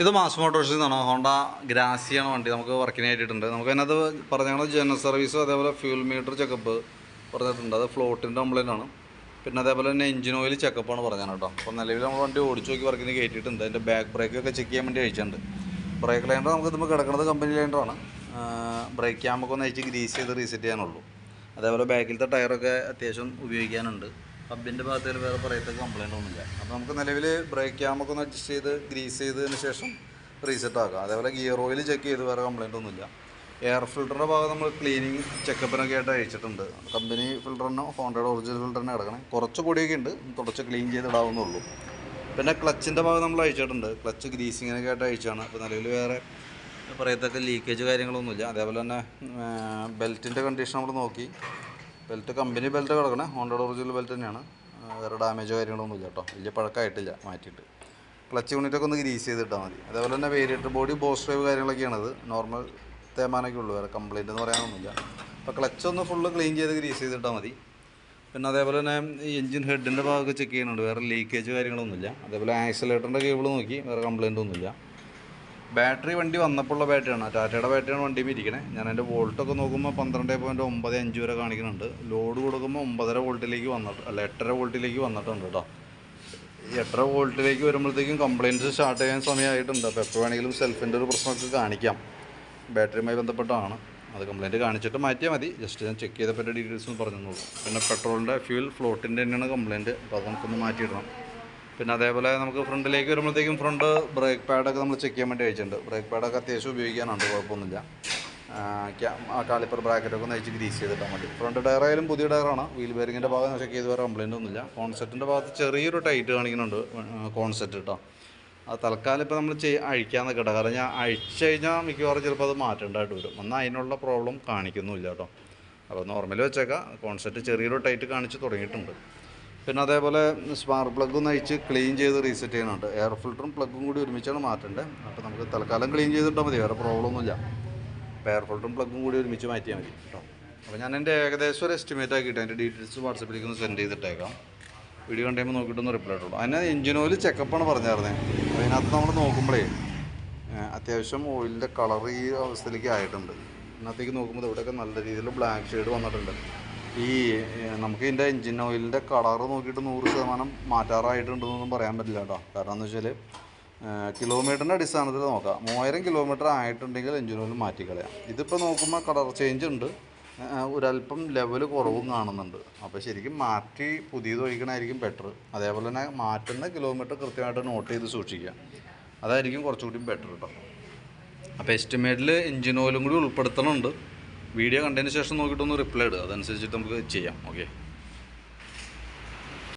ഇത് മാസ് മോട്ടോഴ്സിൽ നിന്നാണ് ഹോണ്ട ഗ്രാസിയാണ് വണ്ടി നമുക്ക് വർക്കിനായിട്ടുണ്ട്. നമുക്ക് അതിനകത്ത് പറഞ്ഞാൽ ജനറൽ സർവീസ് അതേപോലെ ഫ്യൂൽ മീറ്റർ ചെക്കപ്പ് പറഞ്ഞിട്ടുണ്ട്. അത് ഫ്ലോട്ടിൻ്റെ കംപ്ലൈൻ്റ് ആണ്. പിന്നെ അതേപോലെ തന്നെ എഞ്ചിൻ ഓയിൽ ചെക്കപ്പാണ് പറഞ്ഞത് കേട്ടോ. അപ്പോൾ നിലവിൽ നമ്മൾ വണ്ടി ഓടിച്ച് നോക്കി വർക്കിന് കയറ്റിയിട്ടുണ്ട്. അതിൻ്റെ ബാക്ക് ബ്രേക്കൊക്കെ ചെക്ക് ചെയ്യാൻ വേണ്ടി അയച്ചിട്ടുണ്ട്. ബ്രേക്ക് ലൈൻഡർ നമുക്ക് ഇതുമ്പോൾ കിടക്കുന്നത് കമ്പനി ലൈൻഡറാണ്. ബ്രേക്ക് ക്യാമ്പൊക്കെ ഒന്ന് അയച്ച് ഗ്രീസ് ചെയ്ത് റീസെറ്റ് ചെയ്യാനുള്ളൂ. അതേപോലെ ബാക്കിലത്തെ ടയറൊക്കെ അത്യാവശ്യം ഉപയോഗിക്കാനുണ്ട്. ഹബിൻ്റെ ഭാഗത്തിൽ വേറെ പറയത്തക്ക കംപ്ലൈൻ്റ് ഒന്നുമില്ല. അപ്പോൾ നമുക്ക് നിലവിൽ ബ്രേക്ക് ക്യാമൊക്കെ ഒന്ന് അഡ്ജസ്റ്റ് ചെയ്ത് ഗ്രീസ് ചെയ്തതിന് ശേഷം റീസെറ്റ് ആക്കാം. അതേപോലെ ഗിയർ ഓയിൽ ചെക്ക് ചെയ്ത് വേറെ കംപ്ലൈൻ്റ് ഒന്നുമില്ല. എയർ ഫിൽറ്ററിൻ്റെ ഭാഗം നമ്മൾ ക്ലീനിങ് ചെക്കപ്പിനൊക്കെ ആയിട്ട് അയച്ചിട്ടുണ്ട്. കമ്പനി ഫിൽറ്ററിനോ ഹോണ്ടയുടെ ഒറിജിനൽ ഫിൽറ്ററിനെ കിടക്കണേ. കുറച്ച് പൊടിയൊക്കെ ഉണ്ട്, തുടച്ച് ക്ലീൻ ചെയ്തിടാവുന്നുള്ളൂ. പിന്നെ ക്ലച്ചിൻ്റെ ഭാഗം നമ്മൾ അയച്ചിട്ടുണ്ട്. ക്ലച്ച് ഗ്രീസിങ്ങിനൊക്കെ ആയിട്ട് അയച്ചാണ്. അപ്പോൾ നിലവിൽ വേറെ പറയത്തക്ക ലീക്കേജ് കാര്യങ്ങളൊന്നുമില്ല. അതേപോലെ തന്നെ ബെൽറ്റിൻ്റെ കണ്ടീഷൻ നമ്മൾ നോക്കി. ബെൽറ്റ് കമ്പനി ബെൽറ്റ് കിടക്കണേ, ഹോണ്ടയുടെ ഒറിജിനൽ ബെൽറ്റ് തന്നെയാണ്. വേറെ ഡാമേജോ കാര്യങ്ങളൊന്നുമില്ല കേട്ടോ. വലിയ പഴക്കമായിട്ടില്ല. മാറ്റിയിട്ട് ക്ലച്ച് യൂണിറ്റൊക്കെ ഒന്ന് ഗ്രീസ് ചെയ്തിട്ടാൽ മതി. അതേപോലെ തന്നെ വേരിയേറ്റർ ബോഡി ബോസ് ഡ്രൈവ് കാര്യങ്ങളൊക്കെയാണത്. നോർമൽ തേമാനൊക്കെ ഉള്ളൂ, വേറെ കംപ്ലയിൻ്റ് എന്ന് പറയാനൊന്നുമില്ല. അപ്പോൾ ക്ലച്ച് ഒന്ന് ഫുള്ള് ക്ലീൻ ചെയ്ത് ഗ്രീസ് ചെയ്തിട്ടാൽ മതി. പിന്നെ അതേപോലെ തന്നെ ഈ എഞ്ചിൻ ഹെഡിൻ്റെ ഭാഗമൊക്കെ ചെക്ക് ചെയ്യുന്നുണ്ട്. വേറെ ലീക്കേജ് കാര്യങ്ങളൊന്നുമില്ല. അതേപോലെ ആക്സിലേറ്ററിൻ്റെ കേബിൾ നോക്കി, വേറെ കംപ്ലയിൻ്റ് ഒന്നുമില്ല. ബാറ്ററി വണ്ടി വന്നപ്പോഴുള്ള ബാറ്ററിയാണ്, ടാറ്റയുടെ ബാറ്ററിയാണ് വണ്ടിയിൽ ഇരിക്കണേ. ഞാൻ എൻ്റെ വോൾട്ടൊക്കെ നോക്കുമ്പോൾ 12.95 വരെ കാണിക്കുന്നുണ്ട്. ലോഡ് കൊടുക്കുമ്പോൾ 9.5 വോൾട്ടിലേക്ക് വന്നിട്ട് 8.5 വോൾട്ടിലേക്ക് വന്നിട്ടുണ്ട് കേട്ടോ. ഈ 8.5 വോൾട്ടിലേക്ക് വരുമ്പോഴത്തേക്കും കംപ്ലയിൻറ്റ്സ് സ്റ്റാർട്ട് ചെയ്യാൻ സമയമായിട്ടുണ്ട്. അപ്പോൾ എപ്പോൾ വേണമെങ്കിലും സെൽഫിൻ്റെ ഒരു പ്രശ്നമൊക്കെ കാണിക്കാം. ബാറ്ററിയുമായി ബന്ധപ്പെട്ടാണ്. അത് കംപ്ലയിൻറ്റ് കാണിച്ചിട്ട് മാറ്റിയാൽ മതി. ജസ്റ്റ് ഞാൻ ചെക്ക് ചെയ്തപ്പോൾ ഡീറ്റെയിൽസ് ഒന്ന് പറഞ്ഞോളൂ. പിന്നെ പെട്രോളിൻ്റെ ഫ്യൂൽ ഫ്ലോട്ടിൻ്റെ തന്നെയാണ് കംപ്ലയിൻറ്റ്. അപ്പോൾ അത് നമുക്കൊന്ന് മാറ്റിയിടണം. പിന്നെ അതേപോലെ നമുക്ക് ഫ്രണ്ടിലേക്ക് വരുമ്പോഴത്തേക്കും ഫ്രണ്ട് ബ്രേക്ക് പാഡൊക്കെ നമ്മൾ ചെക്ക് ചെയ്യാൻ വേണ്ടി അയച്ചിട്ടുണ്ട്. ബ്രേക്ക് പാഡൊക്കെ അത്യാവശ്യം ഉപയോഗിക്കാനുണ്ട്, കുഴപ്പമൊന്നുമില്ല. കാലിപ്പർ ബ്രാക്കറ്റൊക്കെ ഒന്ന് അയച്ച് ഗ്രീസ് ചെയ്തിട്ടാൽ മതി. ഫ്രണ്ട് ടയറായാലും പുതിയ ടയറാണ്. വീൽ ബെയറിങ്ങിൻ്റെ ഭാഗം ചെക്ക് ചെയ്ത് വേറെ കംപ്ലയിൻ്റ് ഒന്നുമില്ല. കോൺസെപ്റ്റിൻ്റെ ഭാഗത്ത് ചെറിയൊരു ടൈറ്റ് കാണിക്കുന്നുണ്ട് കോൺസെപ്റ്റ് കേട്ടോ. അത് തൽക്കാലം ഇപ്പോൾ നമ്മൾ അഴിക്കാൻ നിൽക്കട്ടെ. കാരണം ഞാൻ അഴിച്ചു കഴിഞ്ഞാൽ മിക്കവാറും ചിലപ്പോൾ അത് മാറ്റേണ്ടതായിട്ട് വരും. എന്നാൽ അതിനുള്ള പ്രോബ്ലം കാണിക്കുന്നുമില്ല കേട്ടോ. അപ്പോൾ നോർമലി വെച്ചേക്കാം. കോൺസെപ്റ്റ് ചെറിയൊരു ടൈറ്റ് കാണിച്ച് തുടങ്ങിയിട്ടുണ്ട്. പിന്നെ അതേപോലെ സ്പാർക്ക് പ്ലഗ് ഒന്ന് അയച്ച് ക്ലീൻ ചെയ്ത് റീസെറ്റ് ചെയ്യുന്നുണ്ട്. എയർ ഫിൽറ്ററും പ്ലഗും കൂടി ഒരുമിച്ചാണ് മാറ്റേണ്ടത്. അപ്പോൾ നമുക്ക് തൽക്കാലം ക്ലീൻ ചെയ്തിട്ടാൽ മതി, വേറെ പ്രോബ്ലം ഒന്നുമില്ല. അപ്പോൾ എയർ ഫിൽറ്ററും പ്ലഗും കൂടി ഒരുമിച്ച് മാറ്റിയാൽ മതി കേട്ടോ. അപ്പോൾ ഞാൻ എൻ്റെ ഏകദേശം ഒരു എസ്റ്റിമേറ്റ് ആക്കിയിട്ട് അതിൻ്റെ ഡീറ്റെയിൽസ് വാട്സപ്പിലേക്ക് ഒന്ന് സെൻഡ് ചെയ്തിട്ടേക്കാം. വീഡിയോ കണ്ടുമ്പോൾ നോക്കിയിട്ടൊന്ന് റിപ്ലൈ ഇട്ടുള്ളൂ. അതിന് എഞ്ചിൻ ഓയിൽ ചെക്കപ്പാണ് പറഞ്ഞായിരുന്നത്. അപ്പോൾ അതിനകത്ത് നമ്മൾ നോക്കുമ്പോഴേ അത്യാവശ്യം ഓയിലിൻ്റെ കളർ ഈ അവസ്ഥയിലേക്ക് ആയിട്ടുണ്ട്. ഇതിനകത്തേക്ക് നോക്കുമ്പോൾ ഇവിടെയൊക്കെ നല്ല രീതിയിൽ ബ്ലാക്ക് ഷെയ്ഡ് വന്നിട്ടുണ്ട്. ഈ നമുക്ക് ഇതിൻ്റെ എൻജിൻ ഓയിലിൻ്റെ കളറ് നോക്കിയിട്ട് 100% മാറ്റാറായിട്ടുണ്ടെന്നൊന്നും പറയാൻ പറ്റില്ല കേട്ടോ. കാരണം എന്ന് വെച്ചാൽ കിലോമീറ്ററിൻ്റെ അടിസ്ഥാനത്തിൽ നോക്കാം. 3000 കിലോമീറ്റർ ആയിട്ടുണ്ടെങ്കിൽ എൻജിൻ ഓയിൽ മാറ്റിക്കളയാം. ഇതിപ്പോൾ നോക്കുമ്പോൾ കളർ ചേഞ്ച് ഉണ്ട്, ഒരല്പം ലെവൽ കുറവും കാണുന്നുണ്ട്. അപ്പോൾ ശരിക്കും മാറ്റി പുതിയത് ഒഴിക്കണമായിരിക്കും ബെറ്റർ. അതേപോലെ തന്നെ മാറ്റുന്ന കിലോമീറ്റർ കൃത്യമായിട്ട് നോട്ട് ചെയ്ത് സൂക്ഷിക്കുക, അതായിരിക്കും കുറച്ചുകൂടി ബെറ്റർ കേട്ടോ. അപ്പോൾ എസ്റ്റിമേറ്റിൽ എൻജിൻ ഓയിലും കൂടി ഉൾപ്പെടുത്തണമുണ്ട്. വീഡിയോ കണ്ടതിന് ശേഷം നോക്കിയിട്ടൊന്ന് റിപ്ലൈ ഇടുക, അതനുസരിച്ചിട്ട് നമുക്ക് ചെയ്യാം. ഓക്കെ.